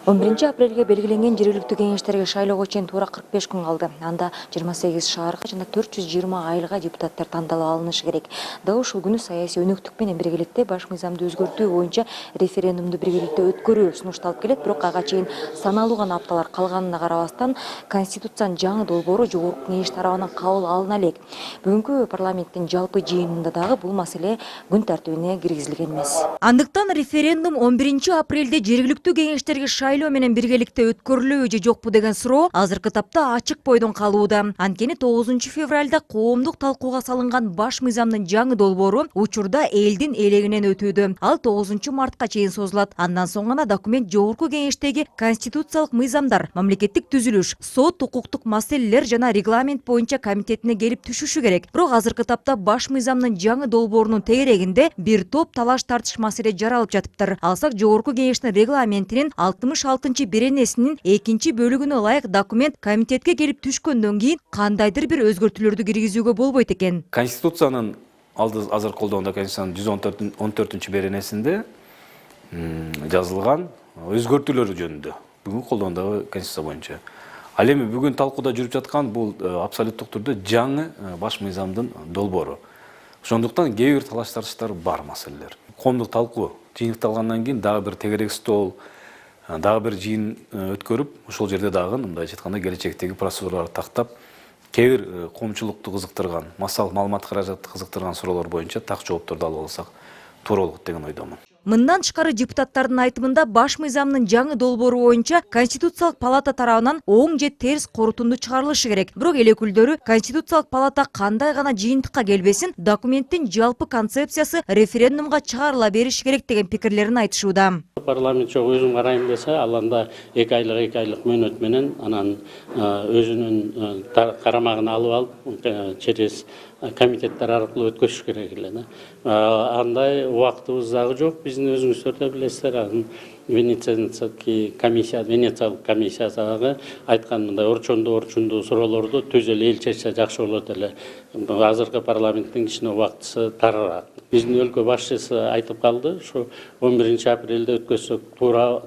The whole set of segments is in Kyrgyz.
11 апрелге белгиленген жергиликтүү кеңештерге шайлоого чейин туура 45 күн калды. Анда 28 шаарга жана 420 айылга депутаттар тандалып алынышы керек. Дагы ушул күнү саясий өнөктүк менен биргеликте баш мыйзамды өзгөртүү боюнча референдумду биргеликте өткөрүү сунушталып келет. Бирок ага чейин саналуу гана апталар калганына карабастан Конституциянын жаңы долбоору жогорку кеңеш тарабынан кабыл алына элек. Бүгүнкү парламенттин жалпы жыйынында дагы бул маселе күн тартибине киргизилген эмес. Андыктан референдум 11 апрелде жергиликтүү кеңештерге шайлоо менен биргеликте өткөрүлөбү же жокпу деген суроо азыркы тапта ачык бойдон калууда. Анткени 9 февралда коомдук талкууга салынган баш мыйзамдын жаңы долбоору учурда элдин элегинен өтүүдө. Ал 9 мартка чейин созулат. Андан соң гана документ жогорку кеңештеги конституциялык мыйзамдар, мамлекеттик түзүлүш, сот, укуктук маселелер жана регламент боюнча комитетине келип түшүшү керек. Бирок азыркы тапта баш мыйзамдын жаңы долбоорунун тегерегинде бир топ талаш тартыш маселе жаралып жатыптыр. Алсак жогорку кеңештин регламентинин 66-беренесинин 2-бөлүгүнө ылайык документ комитетке келип түшкөндөн кийин кандайдыр бир өзгөртүүлөрдү киргизүүгө болбойт экен. Конституциянын азыр колдоонда Конституциянын 114-беренесинде жазылган өзгөртүүлөр жөнүндө бүгүн колдоондогу Конституция боюнча. Ал эми бүгүн талкууда жүрүп жаткан бул абсолюттук түрдө жаңы баш мыйзамдын долбоору. Ошондуктан кээ бир талаш тартыштар бар маселелер. Коомдук талкуу жыйынтыкталгандан кийин дагы бир тегерек стол, дагы бир жыйын өткөрүп, ошол жерде дагы мындайча айтканда келечектеги процедураларды тактап, кээ бир коомчулукту кызыктырган, маалымат каражатты кызыктырган суроолор боюнча так жоопторду алып алсак туура болот деген ойдомун. Мындан тышкары депутаттардын айтымында баш мыйзамдын жаңы долбоору боюнча Конституциялык палата тарабынан оң же терс корутунду чыгарылышы керек. Бирок эл өкүлдөрү Конституциялык палата кандай гана жыйынтыкка келбесин, документтин жалпы концепциясы референдумга чыгарыла бериш керек деген пикирлерин айтышууда. Парламент жок өзүм карайм десе, ал анда 2 айлык мөөнөт менен анан өзүнүн карамагына алып алып через комитеттер аркылуу өткөрүш керек эле. Андай убактыбыз дагы жок. Биздин өзүңүздөр да билесиздер, Венециялык комиссия дагы айткан мындай орчундуу суроолорду түзөлө элчесе жакшы болот эле. Азыркы парламенттин кичине убактысы тарыраак. Биздин өлкө башчысы айтып калды, ушу 11 апрелде өткөрсөк туура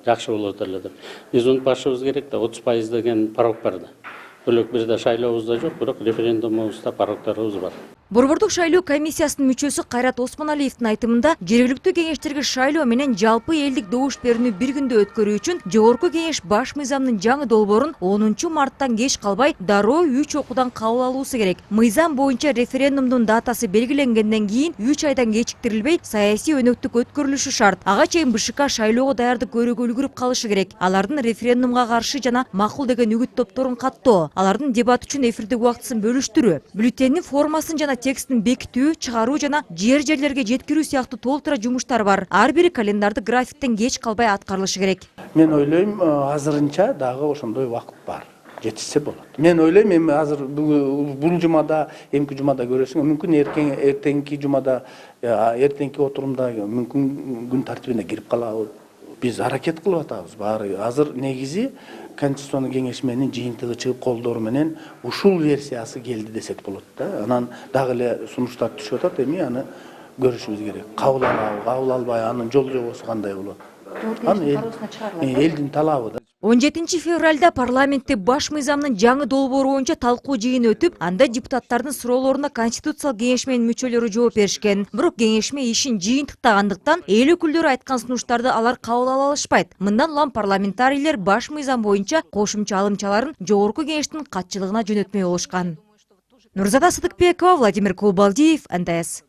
жакшы болот эле деп. Биз унутпашыбыз керек да 30% деген порог бар да. Бөлөк бирде шайлообуз да жок, бирок референдумубузда порогторубуз бар. Борбордук шайлоо комиссиясынын мүчөсү Кайрат Осмоналиевдин айтымында, жергиликтүү кеңештерге шайлоо менен жалпы элдик добуш берүүнү бир күндө өткөрүү үчүн жогорку кеңеш баш мыйзамдын жаңы долбоорун 10 марттан кеч калбай дароо 3 окуудан кабыл алуусу керек. Мыйзам боюнча референдумдун датасы белгиленгенден кийин 3 айдан кечиктирилбей саясий өнөктүк өткөрүлүшү шарт. Ага чейин БШК шайлоого даярдык көрүүгө үлгүрүп калышы керек. Алардын референдумга каршы жана макул деген үгүт топторун каттоо, алардын дебат үчүн эфирдик убактысын бөлүштүрүү, бюллетендин формасын жана текстин бекитүү, чыгаруу жана жерлерге жеткирүү сыяктуу толтура жумуштар бар. Ар бири календарды графиктен кеч калбай аткарылышы керек. Мен ойлойм, азырынча дагы ошондой убакыт бар. Жетишсе болот. Мен ойлойм, эми азыр бул жумада, эмки жумада көрөсүң, мүмкүн эртеңки жумада, эртеңки отурумда мүмкүн күн тартибине кирип калабыз. Биз аракет кылып атабыз. Баары азыр негизи Конституциянын кеңешменин жыйынтыгы чыгып колдоору менен ушул версиясы келди десек болот да. Анан дагы эле сунуштар түшүп атат, эми аны көрүшүбүз керек. Кабыл алабы, кабыл албай, анын жол жобосу кандай болот? Элдин талабы да. 17 февралда парламентте баш мыйзамдын жаңы долбоору боюнча талкуу жыйыны өтүп, анда депутаттардын суроолоруна Конституциялык кеңешменин мүчөлөрү жооп беришкен. Бирок кеңешме ишин жыйынтыктагандыктан эл өкүлдөрү айткан сунуштарды алар кабыл ала алышпайт. Мындан улам парламентарийлер баш мыйзам боюнча кошумча алымчаларын жогорку кеңештин катчылыгына жөнөтмөй болушкан. Нурзада Сыдыкбекова, Владимир Кулбалдиев, НТС.